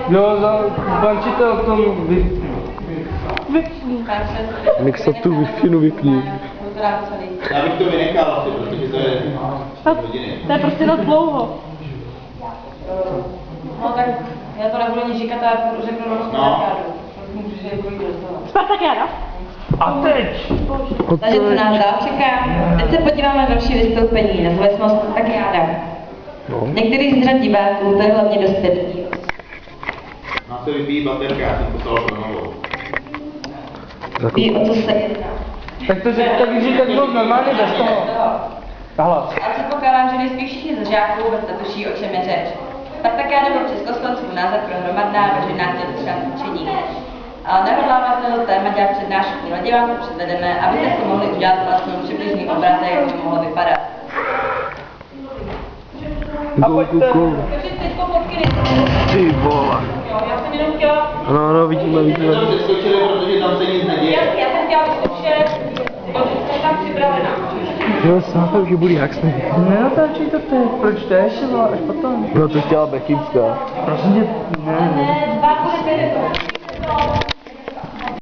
Jo, bančitel k tomu Mixatu Wi-Fi vypni. Já bych to vynechal asi, protože to je hodiny. To je prostě dost dlouho. No tak já to nebudu nic říkat, ale řeknu rovnou Spartakiádu. Můžu, že budu jít dostat. Spartakiáda? A teď! Takže co nás dál čeká? Teď se podíváme na další vystoupení, nazve jsme Spartakiáda. No. Některý z řad diváků, to je hlavně dospělý. Má se vypíjí baterka, já jsem poslal pro novou. Ví, o co se jedná. Tak to říkat bylo normálně bez toho. Tahle. Já předpokládám, že nejspíš všichni z žáků vůbec netuší, o čem je řeč. Spartakiáda byl československý název pro hromadná veřejná tělesná cvičení. Ale nehodláme z toho téma dělat přednášku, raději vám to předvedeme, abyste si mohli udělat vlastní přibližný obrázek, jak to mohlo vypadat. A pojďte. Takže teďko fotky Ty vole. Jo, já jsem jenom chtěla... Ano, vidíme. To přeskočili, protože tam se nic neděje. Já jsem chtěla vyzkoušet, že jsem tam připravená. Jo, sám, že bude jaksný. Nenatáčej to teď, proč to ještě bylo až potom? No to chtěla Bechynská. Prosím tě, Ne, 2